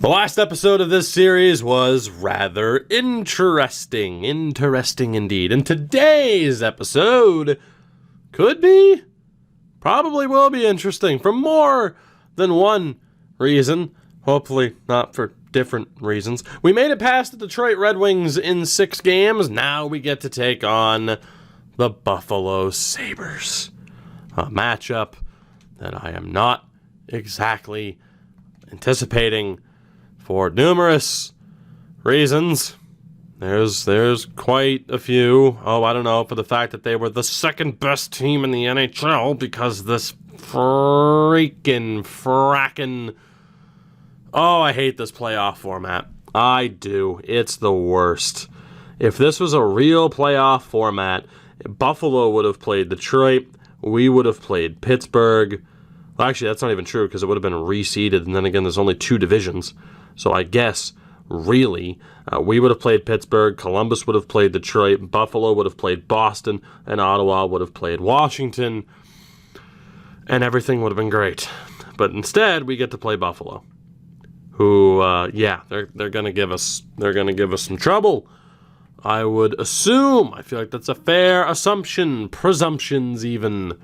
The last episode of this series was rather interesting. Interesting indeed. And today's episode could be, probably will be interesting for more than one reason. Hopefully not for different reasons. We made it past the Detroit Red Wings in 6 games. Now we get to take on the Buffalo Sabres. A matchup that I am not exactly anticipating for numerous reasons. There's quite a few. I don't know, for the fact that they were the second best team in the NHL because this frackin'. I hate this playoff format. I do. It's the worst. If this was a real playoff format, Buffalo would have played Detroit. We would have played Pittsburgh. Well, actually, that's not even true because it would have been reseeded. And then again, there's only 2 divisions. So I guess, really, we would have played Pittsburgh, Columbus would have played Detroit, Buffalo would have played Boston, and Ottawa would have played Washington, and everything would have been great. But instead, we get to play Buffalo, who, they're gonna give us some trouble. I would assume. I feel like that's a fair assumption, presumptions even.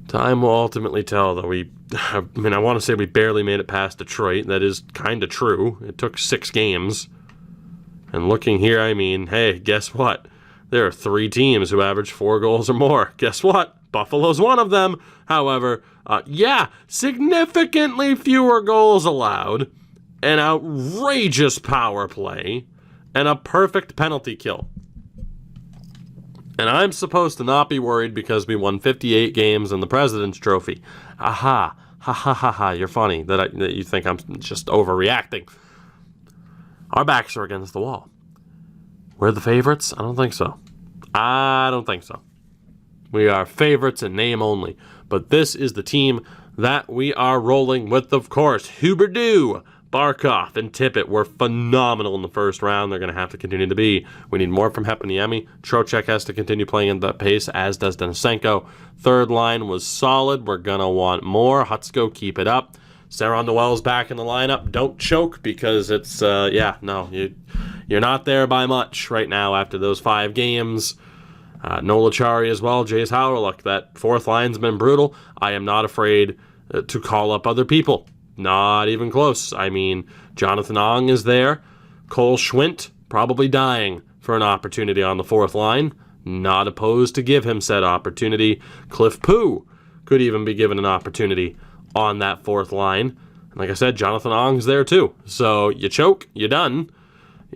Time will ultimately tell, though. I want to say we barely made it past Detroit. That is kind of true. It took 6 games. And looking here, hey, guess what? There are 3 teams who average 4 goals or more. Guess what? Buffalo's one of them. However, significantly fewer goals allowed, an outrageous power play, and a perfect penalty kill. And I'm supposed to not be worried because we won 58 games in the President's Trophy. Aha. Ha ha ha ha. You're funny that you think I'm just overreacting. Our backs are against the wall. We're the favorites? I don't think so. We are favorites in name only. But this is the team that we are rolling with, of course. Huberdeau, Barkov, and Tippett were phenomenal in the first round. They're going to have to continue to be. We need more from Heponiemi. Trocheck has to continue playing at that pace, as does Denisenko. Third line was solid. We're going to want more. Hutsko, keep it up. Saron Noel's back in the lineup. Don't choke because it's, you're not there by much right now after those 5 games. Nola Chari as well. Jace Howrluck. That fourth line's been brutal. I am not afraid to call up other people. Not even close. Jonathan Ong is there. Cole Schwint, probably dying for an opportunity on the fourth line. Not opposed to give him said opportunity. Cliff Poo could even be given an opportunity on that fourth line. And like I said, Jonathan Ong's there too. So you choke, you're done.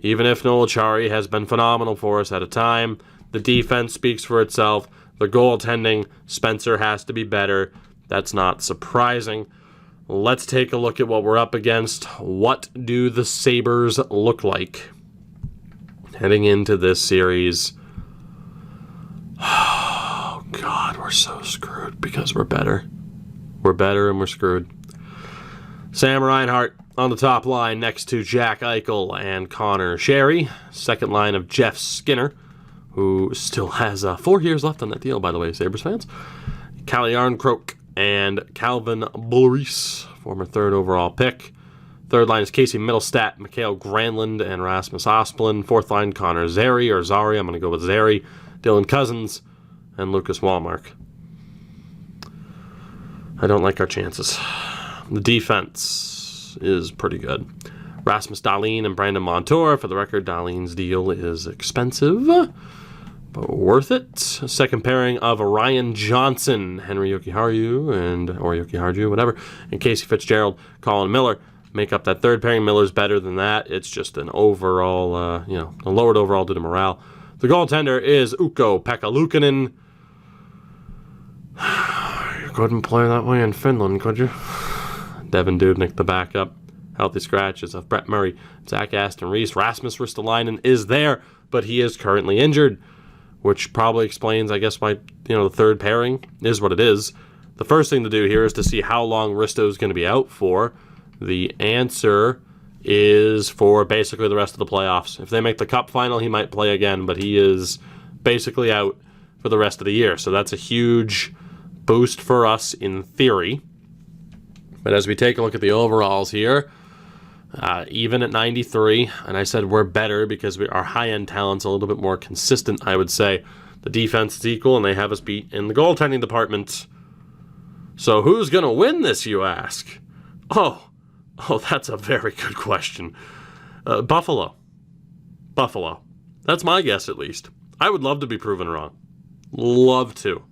Even if Nola Chari has been phenomenal for us at a time, the defense speaks for itself. The goaltending, Spencer has to be better. That's not surprising. Let's take a look at what we're up against. What do the Sabres look like heading into this series? Oh, God, we're so screwed because we're better. We're better and we're screwed. Sam Reinhart on the top line next to Jack Eichel and Connor Sherry. Second line of Jeff Skinner, who still has 4 years left on that deal, by the way, Sabres fans. Calle Yarncroke and Calvin Boris, former 3rd overall pick. Third line is Casey Middlestat, Mikhail Granlund, and Rasmus Asplund. Fourth line, Connor Zary, or Zari, I'm going to go with Zary, Dylan Cousins, and Lucas Wallmark. I don't like our chances. The defense is pretty good. Rasmus Dahlin and Brandon Montour. For the record, Dahlin's deal is expensive, but worth it. Second pairing of Ryan Johnson, Henry Jokiharju, or Jokiharju, whatever, and Casey Fitzgerald, Colin Miller make up that third pairing. Miller's better than that. It's just an overall, a lowered overall due to morale. The goaltender is Ukko-Pekka Luukkonen. You couldn't play that way in Finland, could you? Devin Dubnyk, the backup. Healthy scratches of Brett Murray, Zach Aston Reese. Rasmus Ristolainen is there, but he is currently injured, which probably explains, I guess, why the third pairing is what it is. The first thing to do here is to see how long Risto is going to be out for. The answer is for basically the rest of the playoffs. If they make the Cup final, he might play again, but he is basically out for the rest of the year. So that's a huge boost for us in theory. But as we take a look at the overalls here, even at 93, and I said we're better because our high-end talent's a little bit more consistent, I would say. The defense is equal, and they have us beat in the goaltending department. So who's going to win this, you ask? Oh, that's a very good question. Buffalo. That's my guess, at least. I would love to be proven wrong. Love to.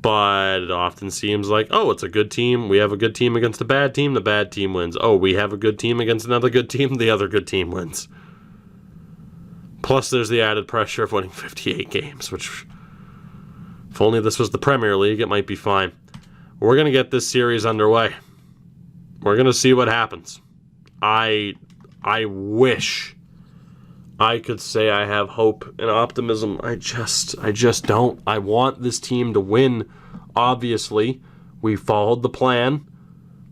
But it often seems like, it's a good team. We have a good team against a bad team. The bad team wins. We have a good team against another good team. The other good team wins. Plus, there's the added pressure of winning 58 games, which, if only this was the Premier League, it might be fine. We're going to get this series underway. We're going to see what happens. I wish I could say I have hope and optimism. I just don't. I want this team to win. Obviously, we followed the plan.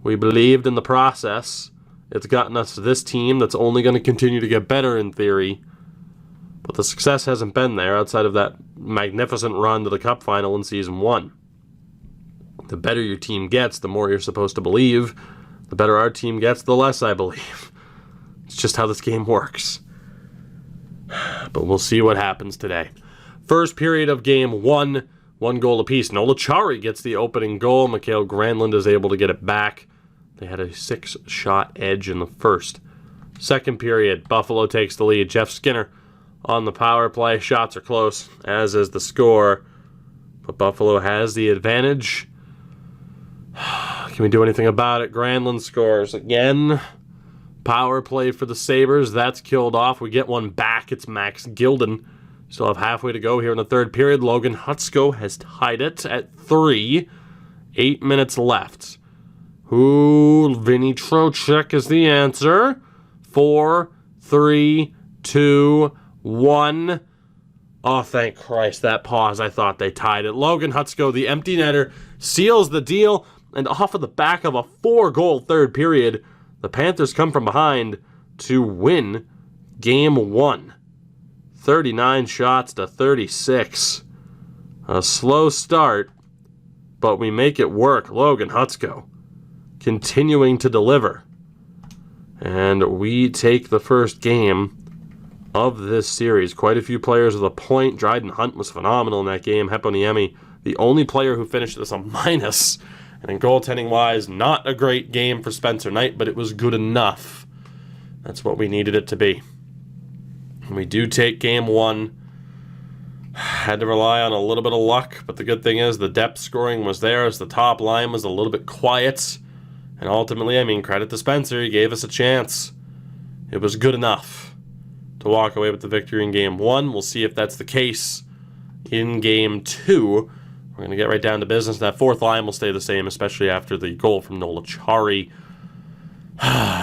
We believed in the process. It's gotten us to this team that's only going to continue to get better in theory. But the success hasn't been there outside of that magnificent run to the Cup final in Season 1. The better your team gets, the more you're supposed to believe. The better our team gets, the less I believe. It's just how this game works. But we'll see what happens today. First period of Game 1, 1 goal apiece. Nola Chari gets the opening goal. Mikael Granlund is able to get it back. They had a 6-shot edge in the first. Second period, Buffalo takes the lead. Jeff Skinner on the power play. Shots are close, as is the score. But Buffalo has the advantage. Can we do anything about it? Granlund scores again. Power play for the Sabres. That's killed off. We get one back. It's Max Gilden. Still have halfway to go here in the third period. Logan Hutsko has tied it at 3. 8 minutes left. Vinny Trocheck is the answer. 4, 3, 2, 1. Oh, thank Christ. That pause, I thought they tied it. Logan Hutsko, the empty netter, seals the deal. And off of the back of a 4-goal third period, the Panthers come from behind to win Game 1. 39 shots to 36. A slow start, but we make it work. Logan Hutsko continuing to deliver. And we take the first game of this series. Quite a few players with a point. Dryden Hunt was phenomenal in that game. Heponiemi, the only player who finished this a minus. And in goaltending-wise, not a great game for Spencer Knight, but it was good enough. That's what we needed it to be. And we do take Game 1. Had to rely on a little bit of luck, but the good thing is the depth scoring was there as the top line was a little bit quiet. And ultimately, credit to Spencer, he gave us a chance. It was good enough to walk away with the victory in Game 1. We'll see if that's the case in Game 2. We're going to get right down to business. That fourth line will stay the same, especially after the goal from Nola Chari.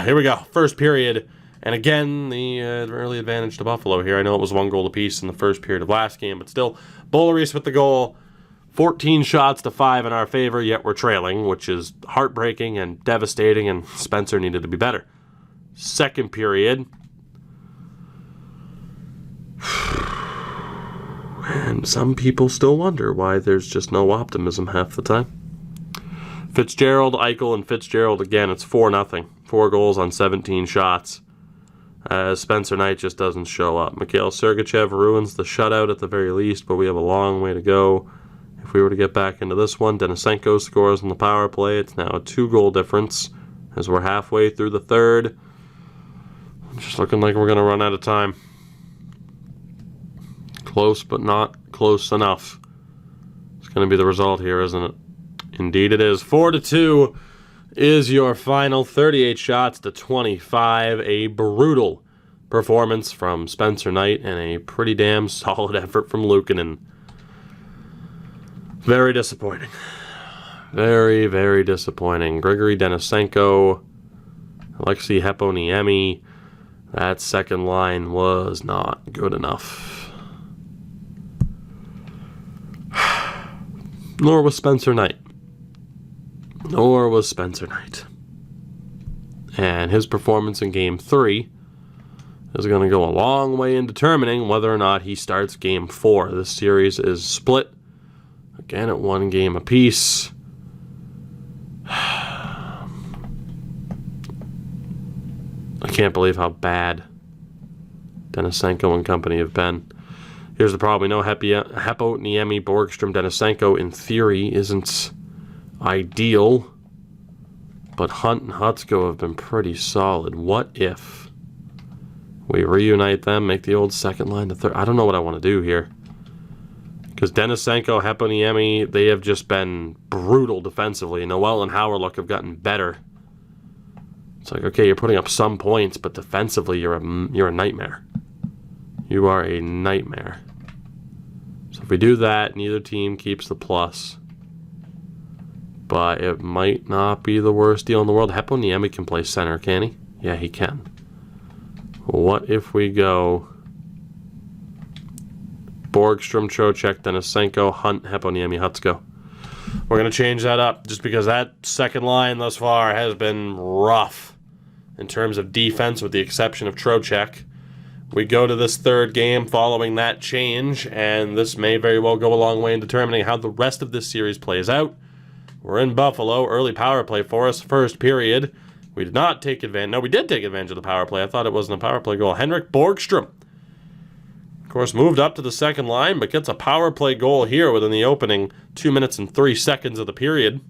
Here we go. First period. And again, the early advantage to Buffalo here. I know it was 1 goal apiece in the first period of last game, but still, Boulerius with the goal. 14 shots to 5 in our favor, yet we're trailing, which is heartbreaking and devastating, and Spencer needed to be better. Second period. And some people still wonder why there's just no optimism half the time. Fitzgerald, Eichel, and Fitzgerald again. It's 4-0. 4 goals on 17 shots. Spencer Knight just doesn't show up. Mikhail Sergachev ruins the shutout at the very least, but we have a long way to go. If we were to get back into this one, Denisenko scores on the power play. It's now a 2-goal difference as we're halfway through the third. Just looking like we're going to run out of time. Close, but not close enough. It's going to be the result here, isn't it? Indeed it is. 4-2 is your final. 38 shots to 25. A brutal performance from Spencer Knight and a pretty damn solid effort from Luukkonen. Very disappointing. Very, very disappointing. Grigory Denisenko, Alexei Heponiemi. That second line was not good enough. Nor was Spencer Knight. And his performance in Game 3 is going to go a long way in determining whether or not he starts Game 4. This series is split. Again at 1 game apiece. I can't believe how bad Denisenko and company have been. Here's the problem. We know Heppo, Niemi, Borgstrom, Denisenko, in theory, isn't ideal. But Hunt and Hutsko have been pretty solid. What if we reunite them, make the old second line the third? I don't know what I want to do here. Because Denisenko, Heppo, Niemi, they have just been brutal defensively. Noel and Howard have gotten better. It's like, okay, you're putting up some points, but defensively, you're a nightmare. You are a nightmare. So if we do that, neither team keeps the plus. But it might not be the worst deal in the world. Heppo Niemi can play center, can he? Yeah, he can. What if we go Borgstrom, Trocheck, Denisenko, Hunt, Heppo Niemi, Hutsko? We're going to change that up just because that second line thus far has been rough in terms of defense with the exception of Trocheck. We go to this third game following that change, and this may very well go a long way in determining how the rest of this series plays out. We're in Buffalo. Early power play for us. First period. We did not take advantage. No, we did take advantage of the power play. I thought it wasn't a power play goal. Henrik Borgstrom, of course, moved up to the second line, but gets a power play goal here within the opening 2 minutes and 3 seconds of the period.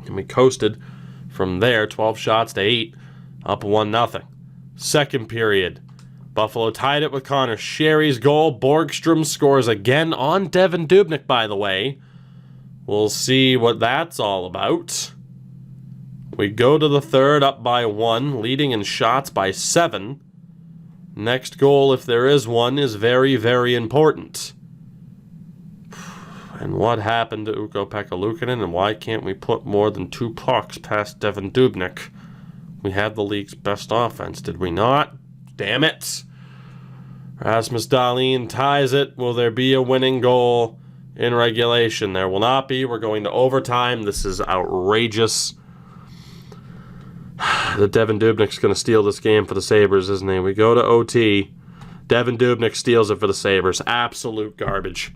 And we coasted from there, 12 shots to 8, up 1-0. Second period. Buffalo tied it with Connor Sherry's goal. Borgstrom scores again on Devin Dubnyk, by the way. We'll see what that's all about. We go to the third, up by 1, leading in shots by 7. Next goal, if there is one, is very, very important. And what happened to Ukko-Pekka Luukkonen, and why can't we put more than 2 pucks past Devin Dubnyk? We had the league's best offense, did we not? Damn it! Rasmus Dahlin ties it. Will there be a winning goal in regulation? There will not be. We're going to overtime. This is outrageous. That Devin Dubnyk's going to steal this game for the Sabres, isn't he? We go to OT. Devin Dubnyk steals it for the Sabres. Absolute garbage.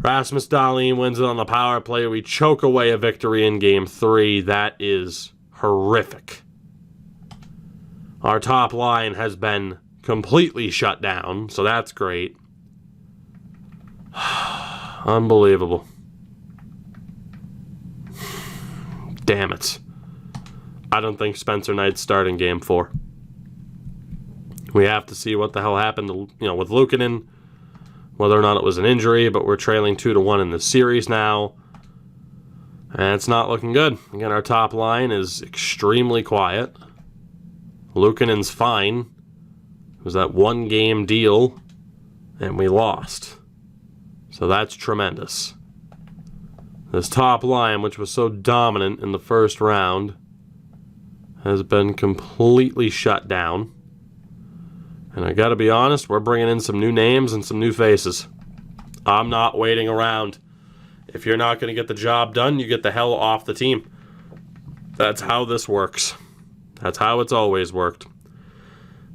Rasmus Dahlin wins it on the power play. We choke away a victory in Game 3. That is horrific. Our top line has been completely shut down, so that's great. Unbelievable. Damn it. I don't think Spencer Knight's starting Game 4. We have to see what the hell happened to, with Luukkonen, whether or not it was an injury, but we're trailing 2-1 in the series now. And it's not looking good. Again, our top line is extremely quiet. Luukkonen's fine. It was that 1-game deal, and we lost. So that's tremendous. This top line, which was so dominant in the first round, has been completely shut down. And I gotta be honest, we're bringing in some new names and some new faces. I'm not waiting around. If you're not going to get the job done, you get the hell off the team. That's how this works. That's how it's always worked.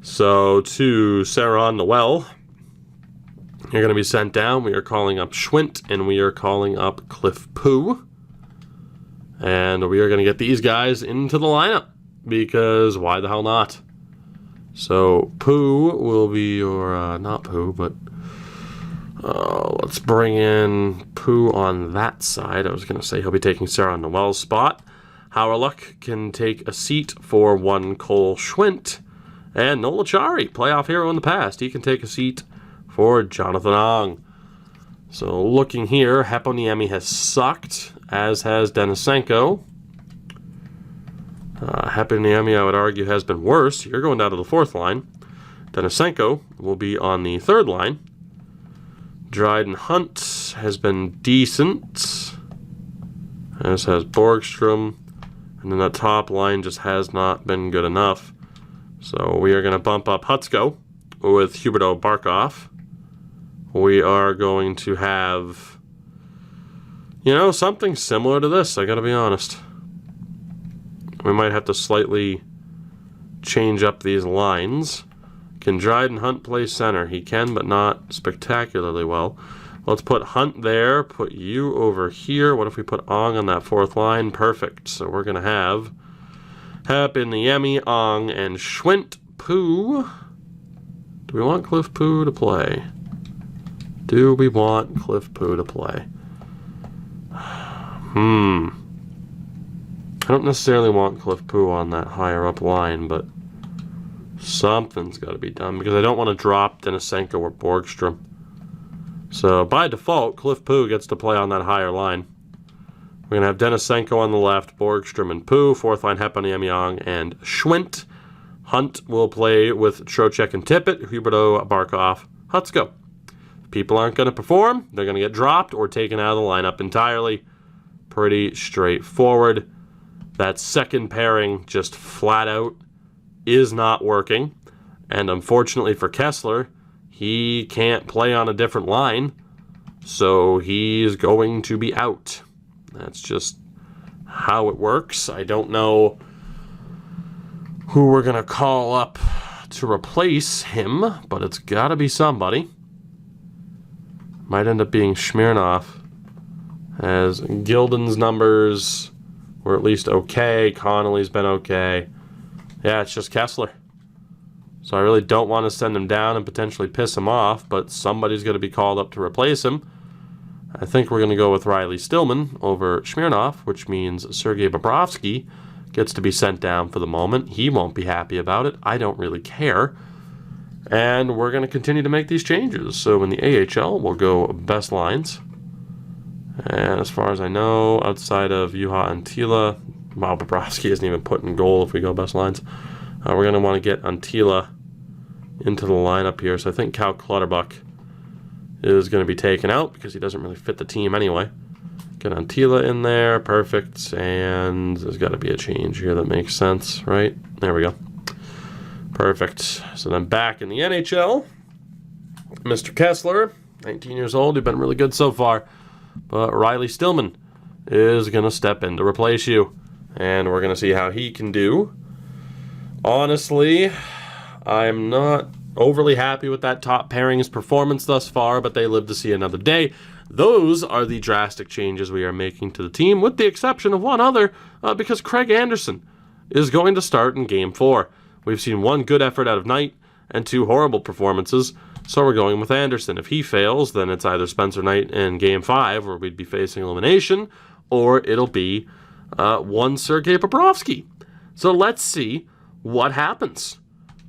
So to Sarah and Noel, you're going to be sent down. We are calling up Schwint, and we are calling up Cliff Poo. And we are going to get these guys into the lineup, because why the hell not? So Poo will be your, not Poo, but let's bring in Poo on that side. I was going to say he'll be taking Sarah and Noel's spot. Howard can take a seat for one Cole Schwint. And Nola Chari, playoff hero in the past, he can take a seat for Jonathan Ong. So looking here, Heponiemi has sucked, as has Denisenko. Heponiemi, I would argue, has been worse. You're going down to the fourth line. Denisenko will be on the third line. Dryden Hunt has been decent, as has Borgstrom. And then the top line just has not been good enough. So we are going to bump up Hutsko with Huberto Barkov. We are going to have, something similar to this, I got to be honest. We might have to slightly change up these lines. Can Dryden Hunt play center? He can, but not spectacularly well. Let's put Hunt there, put you over here. What if we put Ong on that fourth line? Perfect. So we're going to have Heponiemi, Ong, and Schwint. Pooh. Do we want Cliff Pooh to play? Do we want Cliff Pooh to play? I don't necessarily want Cliff Pooh on that higher up line, but something's got to be done because I don't want to drop Denisenko or Borgstrom. So by default, Cliff Pooh gets to play on that higher line. We're going to have Denisenko on the left, Borgstrom and Pooh, fourth line Heponiemi, Ong, and Schwint. Hunt will play with Trocheck and Tippett, Huberdeau, Barkov, Hutsko. If people aren't going to perform, they're going to get dropped or taken out of the lineup entirely. Pretty straightforward. That second pairing just flat out is not working. And unfortunately for Kessler, he can't play on a different line, so he's going to be out. That's just how it works. I don't know who we're going to call up to replace him, but it's got to be somebody. Might end up being Smirnoff, as Gilden's numbers were at least okay. Connolly's been okay. Yeah, it's just Kessler. So I really don't want to send him down and potentially piss him off, but somebody's going to be called up to replace him. I think we're going to go with Riley Stillman over Smirnoff, which means Sergei Bobrovsky gets to be sent down for the moment. He won't be happy about it. I don't really care. And we're going to continue to make these changes. So in the AHL, we'll go best lines. And as far as I know, outside of Juha Antila, wow, Bobrovsky isn't even put in goal if we go best lines. We're going to want to get Antila into the lineup here. So I think Cal Clutterbuck is going to be taken out because he doesn't really fit the team anyway. Get Antila in there. Perfect. And there's got to be a change here that makes sense, right? There we go. Perfect. So then back in the NHL, Mr. Kessler, 19 years old. You've been really good so far. But Riley Stillman is going to step in to replace you. And we're going to see how he can do. Honestly, I'm not overly happy with that top pairing's performance thus far, but they live to see another day. Those are the drastic changes we are making to the team, with the exception of one other, because Craig Anderson is going to start in Game 4. We've seen one good effort out of Knight and two horrible performances, so we're going with Anderson. If he fails, then it's either Spencer Knight in Game 5, where we'd be facing elimination, or it'll be one Sergei Bobrovsky. So let's see what happens.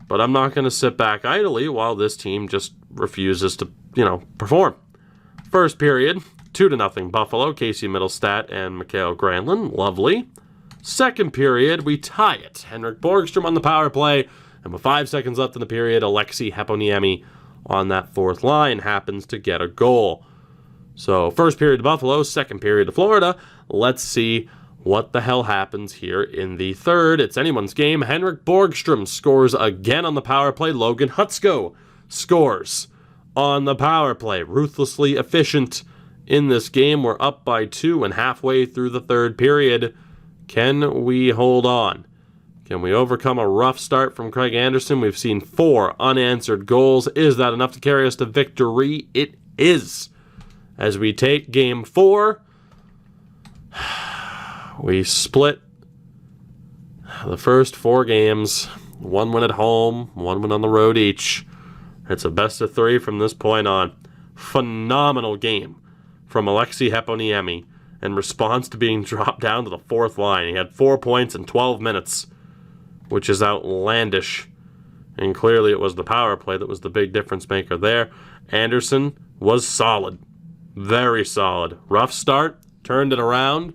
But I'm not going to sit back idly while this team just refuses to, perform. First period, 2-0 Buffalo, Casey Middlestat and Mikhail Granlund. Lovely. Second period, we tie it. Henrik Borgstrom on the power play, and with 5 seconds left in the period, Alexei Heponiemi on that fourth line happens to get a goal. So first period to Buffalo, second period to Florida. Let's see what the hell happens here in the third. It's anyone's game. Henrik Borgstrom scores again on the power play. Logan Hutsko scores on the power play. Ruthlessly efficient in this game. We're up by 2 and halfway through the third period. Can we hold on? Can we overcome a rough start from Craig Anderson? We've seen 4 unanswered goals. Is that enough to carry us to victory? It is. As we take Game 4, we split the first 4 games. 1 win at home, 1 win on the road each. It's a best of 3 from this point on. Phenomenal game from Alexei Heponiemi in response to being dropped down to the fourth line. He had 4 points in 12 minutes, which is outlandish. And clearly it was the power play that was the big difference maker there. Anderson was solid. Very solid. Rough start, turned it around.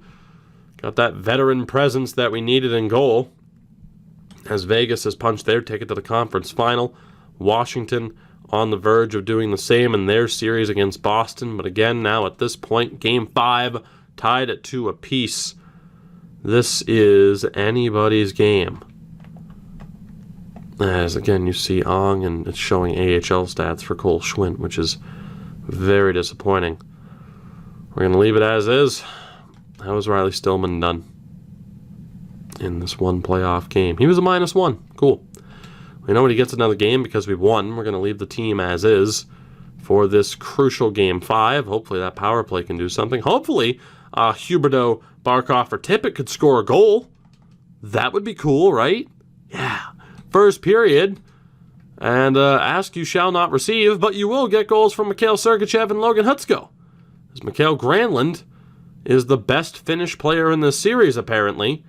Got that veteran presence that we needed in goal, as Vegas has punched their ticket to the conference final. Washington on the verge of doing the same in their series against Boston. But again, now at this point, Game 5, tied at 2 apiece. This is anybody's game. As again, you see Ong, and it's showing AHL stats for Cole Schwint, which is very disappointing. We're going to leave it as is. How was Riley Stillman done in this one playoff game? He was a -1. Cool. We know when he gets another game because we've won. We're going to leave the team as is for this crucial Game 5. Hopefully that power play can do something. Hopefully Huberdeau, Barkov, or Tippett could score a goal. That would be cool, right? Yeah. First period. And ask you shall not receive, but you will get goals from Mikhail Sergachev and Logan Hutsko. As Mikhail Granlund is the best Finnish player in this series, apparently.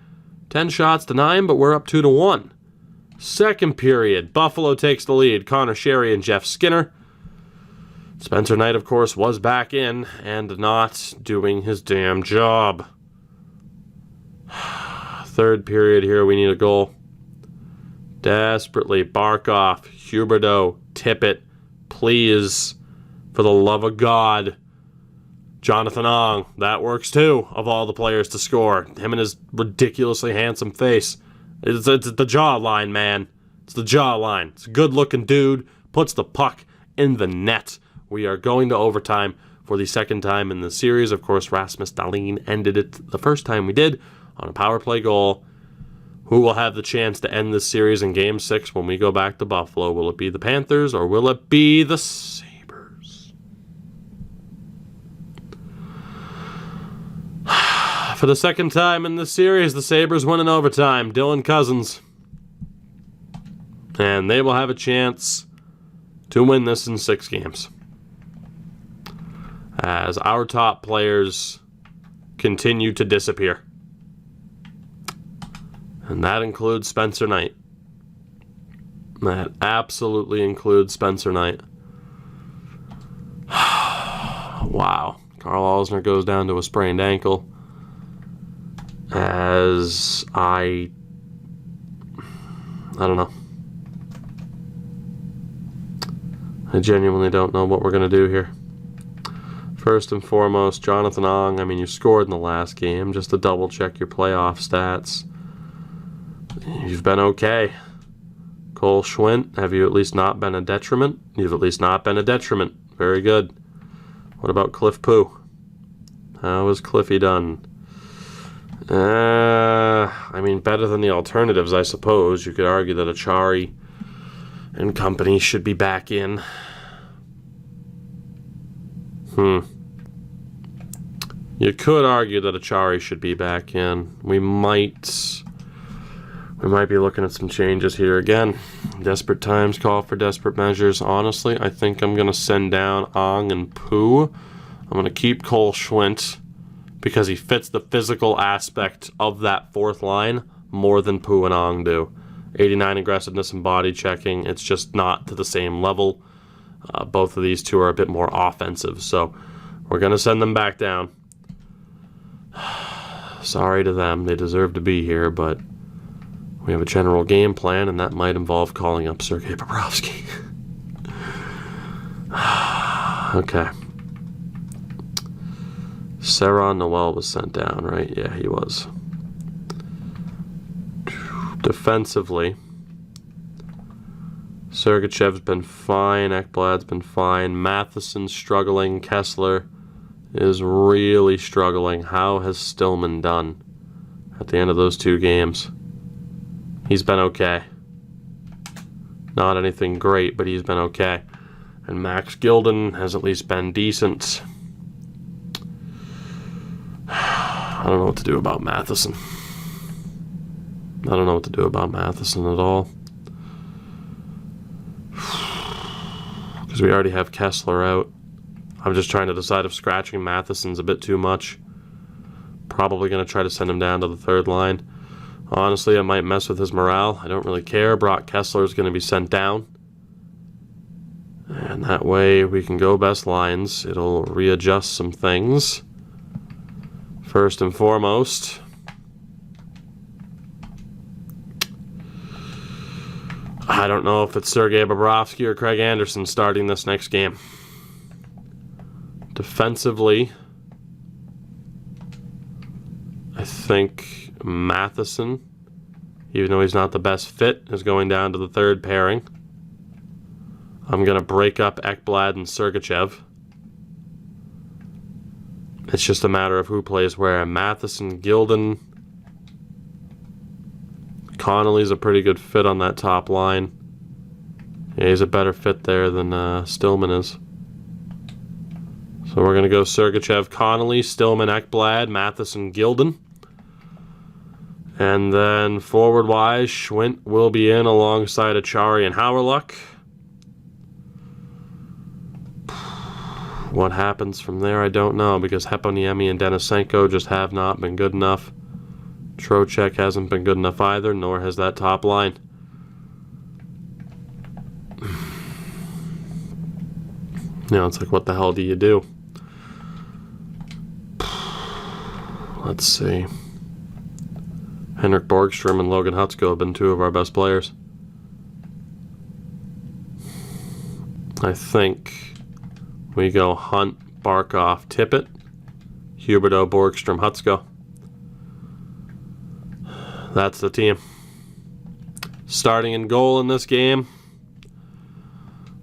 10 shots to 9, but we're up 2-1. Second period, Buffalo takes the lead. Connor Sherry and Jeff Skinner. Spencer Knight, of course, was back in and not doing his damn job. Third period here, we need a goal. Desperately, Barkov, Huberdeau, Tippett, please, for the love of God. Jonathan Ong, that works too, of all the players to score. Him and his ridiculously handsome face. It's the jawline, man. It's the jawline. It's a good-looking dude, puts the puck in the net. We are going to overtime for the second time in the series. Of course, Rasmus Dahlin ended it the first time we did on a power play goal. Who will have the chance to end this series in Game 6 when we go back to Buffalo? Will it be the Panthers or will it be the Sabres? For the second time in this series, the Sabres win in overtime. Dylan Cousins. And they will have a chance to win this in 6 games. As our top players continue to disappear. And that includes Spencer Knight. That absolutely includes Spencer Knight. Wow. Carl Alsner goes down to a sprained ankle. As I don't know. I genuinely don't know what we're going to do here. First and foremost, Jonathan Ong. I mean, you scored in the last game. Just to double check your playoff stats. You've been okay. Cole Schwint, have you at least not been a detriment? You've at least not been a detriment. Very good. What about Cliff Poo? How is Cliffy done? I mean, better than the alternatives, I suppose. You could argue that Achari and company should be back in. You could argue that Achari should be back in. We might be looking at some changes here again. Desperate times call for desperate measures. Honestly, I think I'm going to send down Ong and Poo. I'm going to keep Cole Schwint because he fits the physical aspect of that fourth line more than Poo and Ong do. 89 aggressiveness and body checking. It's just not to the same level. Both of these two are a bit more offensive, so we're going to send them back down. Sorry to them. They deserve to be here, but we have a general game plan, and that might involve calling up Sergei Bobrovsky. Okay. Saron Noel was sent down, right? Yeah, he was. Defensively, Sergachev's been fine. Ekblad's been fine. Matheson's struggling. Kessler is really struggling. How has Stillman done at the end of those 2 games? He's been okay. Not anything great, but he's been okay. And Max Gilden has at least been decent. I don't know what to do about Matheson. I don't know what to do about Matheson at all. Because we already have Kessler out. I'm just trying to decide if scratching Matheson's a bit too much. Probably going to try to send him down to the third line. Honestly, I might mess with his morale. I don't really care. Brock Kessler is going to be sent down. And that way we can go best lines. It'll readjust some things. First and foremost, I don't know if it's Sergei Bobrovsky or Craig Anderson starting this next game. Defensively, I think Matheson, even though he's not the best fit, is going down to the third pairing. I'm going to break up Ekblad and Sergachev. It's just a matter of who plays where. Matheson, Gilden. Connolly's a pretty good fit on that top line. Yeah, he's a better fit there than Stillman is. So we're going to go Sergachev, Connolly, Stillman, Ekblad, Matheson, Gilden. And then forward-wise, Schwint will be in alongside Achari and Hauerluck. What happens from there, I don't know, because Heponiemi and Denisenko just have not been good enough. Trocheck hasn't been good enough either, nor has that top line. It's like, what the hell do you do? Let's see. Henrik Borgstrom and Logan Hutsko have been two of our best players. I think we go Hunt, Barkov, Tippett, Huberdeau, Borgstrom, Hutsko. That's the team. Starting in goal in this game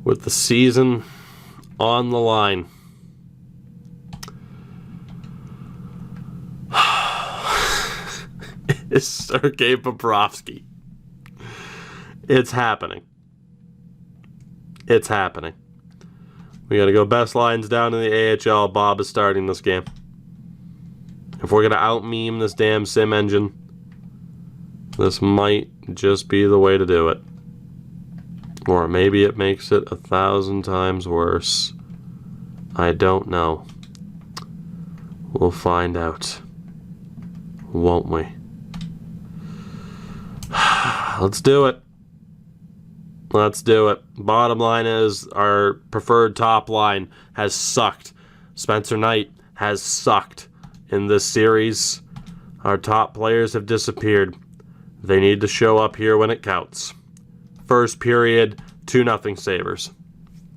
with the season on the line. Is Sergei Bobrovsky. It's happening. It's happening. We got to go best lines down in the AHL. Bob is starting this game. If we're going to out-meme this damn sim engine, this might just be the way to do it. Or maybe it makes it 1,000 times worse. I don't know. We'll find out. Won't we? Let's do it. Let's do it. Bottom line is our preferred top line has sucked. Spencer Knight has sucked in this series. Our top players have disappeared. They need to show up here when it counts. First period, 2-0 Sabres.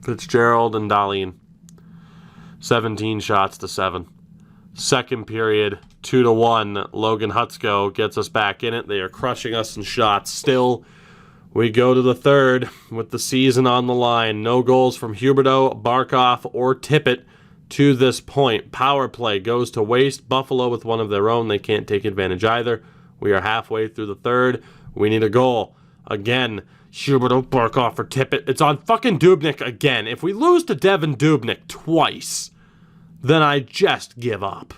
Fitzgerald and Dahlin. 17 shots to 7. Second period, 2-1. Logan Hutsko gets us back in it. They are crushing us in shots. Still, we go to the third with the season on the line. No goals from Huberdeau, Barkov, or Tippett to this point. Power play goes to waste. Buffalo with one of their own. They can't take advantage either. We are halfway through the third. We need a goal. Again, Huberdeau, Barkov, or Tippett. It's on fucking Dubnyk again. If we lose to Devin Dubnyk twice, then I just give up.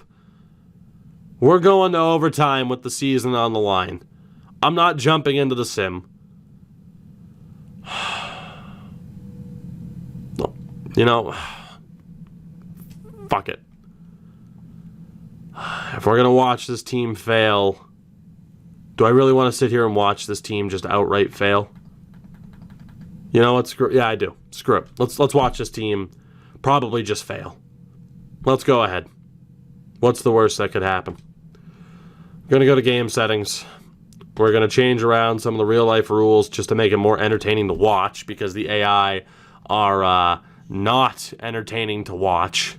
We're going to overtime with the season on the line. I'm not jumping into the sim. No. Fuck it. If we're going to watch this team fail, do I really want to sit here and watch this team just outright fail? You know what? Yeah, I do. Screw it. Let's watch this team probably just fail. Let's go ahead. What's the worst that could happen? We're going to go to game settings. We're going to change around some of the real-life rules just to make it more entertaining to watch, because the AI are not entertaining to watch.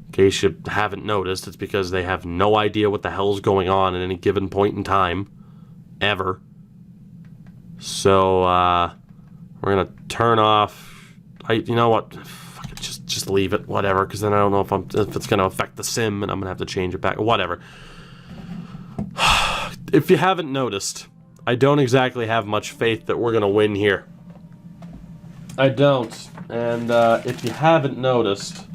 In case you haven't noticed, it's because they have no idea what the hell's going on at any given point in time. Ever. So, we're going to turn off... you know what? Just leave it, whatever, because then I don't know if it's going to affect the sim, and I'm going to have to change it back, whatever. If you haven't noticed, I don't exactly have much faith that we're going to win here. I don't, and if you haven't noticed,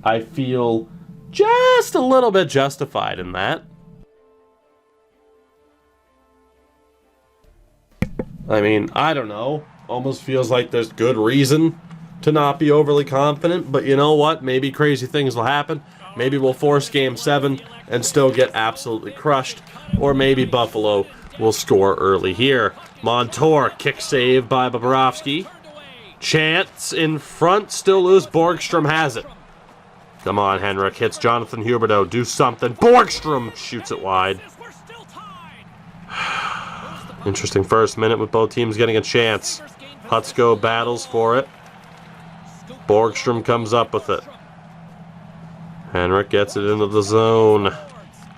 I feel just a little bit justified in that. I mean, I don't know, almost feels like there's good reason to not be overly confident, but you know what? Maybe crazy things will happen. Maybe we'll force Game 7 and still get absolutely crushed, or maybe Buffalo will score early here. Montour, kick save by Bobrovsky. Chance in front, still loose. Borgstrom has it. Come on, Henrik. Hits Jonathan Huberdeau. Do something. Borgstrom shoots it wide. Interesting first minute with both teams getting a chance. Hutsko battles for it. Borgstrom comes up with it. Henrik gets it into the zone.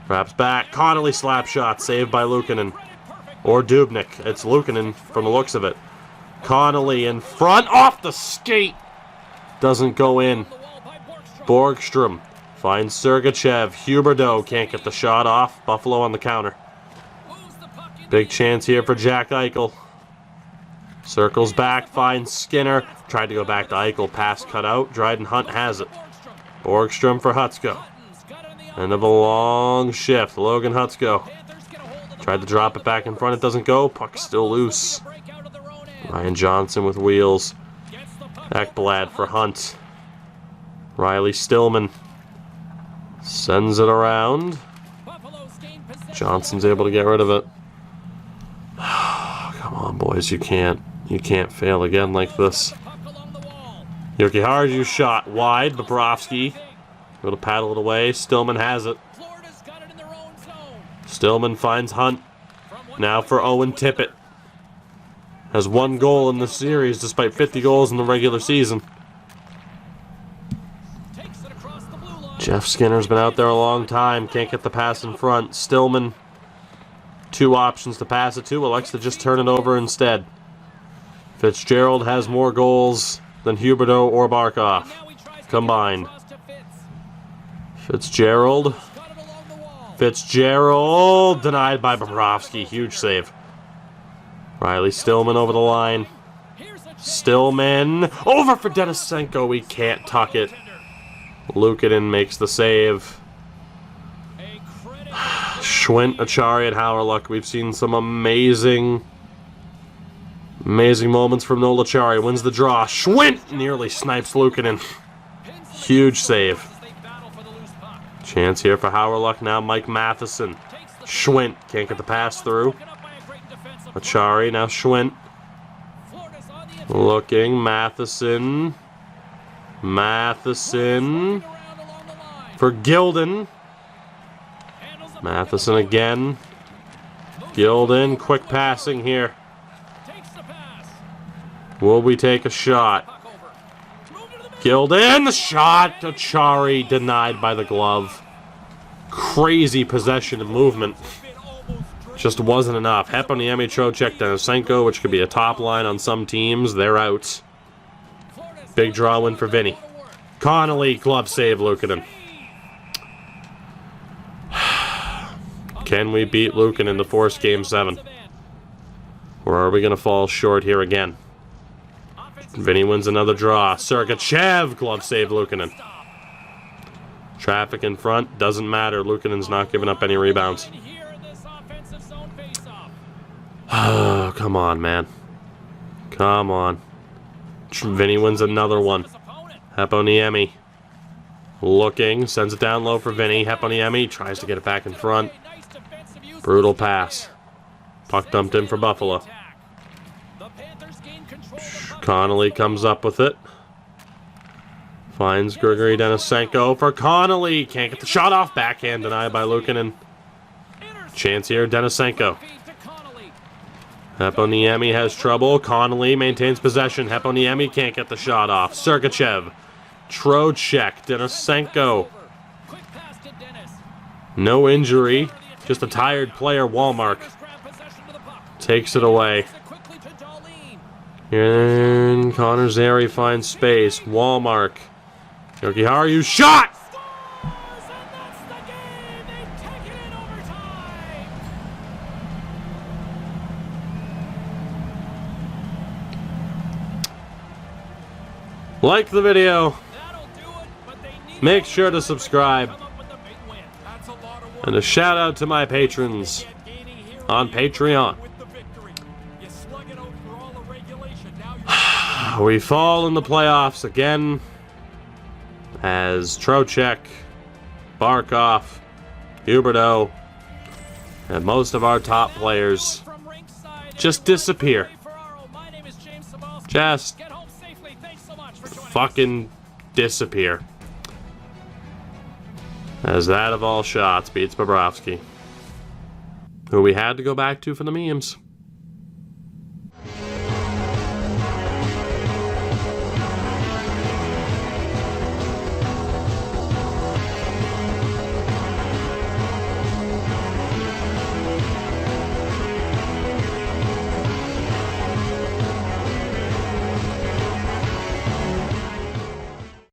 Wraps back. Connolly slap shot. Saved by Luukkonen. Or Dubnyk. It's Luukkonen from the looks of it. Connolly in front. Off the skate. Doesn't go in. Borgstrom finds Sergachev. Huberdeau can't get the shot off. Buffalo on the counter. Big chance here for Jack Eichel. Circles back, finds Skinner. Tried to go back to Eichel. Pass cut out. Dryden Hunt has it. Borgstrom for Hutsko. End of a long shift. Logan Hutsko Tried to drop it back in front. It doesn't go. Puck still loose. Ryan Johnson with wheels. Ekblad for Hunt. Riley Stillman sends it around. Johnson's able to get rid of it. Come on, boys. You can't fail again like this. Jokiharju shot wide. Bobrovsky able to paddle it away. Stillman has it. Stillman finds Hunt. Now for Owen Tippett. Has 1 goal in the series despite 50 goals in the regular season. Jeff Skinner's been out there a long time. Can't get the pass in front. Stillman, 2 options to pass it to. Elects to just turn it over instead. Fitzgerald has more goals than Huberdeau or Barkov combined. Fitzgerald denied by Bobrovsky. Huge save. Riley Stillman over the line. Stillman over for Denisenko. He can't tuck it. Luukkonen makes the save. Schwint, Achari, and Hauerluck. We've seen some amazing moments from Noel Achari. Wins the draw. Schwint nearly snipes Luukkonen. Huge save. Chance here for Hauerluck now. Mike Matheson. Schwint can't get the pass through. Achari, now Schwint. Looking, Matheson for Gilden. Matheson again. Gilden, quick passing here. Will we take a shot? Gilden, the shot. Achari denied by the glove. Crazy possession and movement. Just wasn't enough. Heponiemi, Trocheck, Denisenko, which could be a top line on some teams. They're out. Big draw win for Vinny. Connolly, glove save, Luukkonen. Can we beat Luukkonen to force Game 7? Or are we going to fall short here again? Vinny wins another draw. Sergachev, glove save, Luukkonen. Traffic in front, doesn't matter. Luukkonen's not giving up any rebounds. Oh, come on, man. Come on. Vinny wins another one. Heponiemi. Looking, sends it down low for Vinny. Heponiemi tries to get it back in front. Brutal pass. Puck dumped in for Buffalo. Connolly comes up with it. Finds Grigory Denisenko for Connolly. Can't get the shot off. Backhand denied by Luukkonen. Chance here, Denisenko. Heponiemi has trouble. Connolly maintains possession. Heponiemi can't get the shot off. Sergachev. Trocheck. Denisenko. No injury. Just a tired player. Wallmark takes it away. And Connor Zary finds space. Wallmark. Jokiharju shot! Like the video. Make sure to subscribe. And a shout out to my patrons on Patreon. We fall in the playoffs again as Trocheck, Barkov, Huberdeau, and most of our top players just disappear. Just fucking disappear. As that of all shots beats Bobrovsky, who we had to go back to for the memes.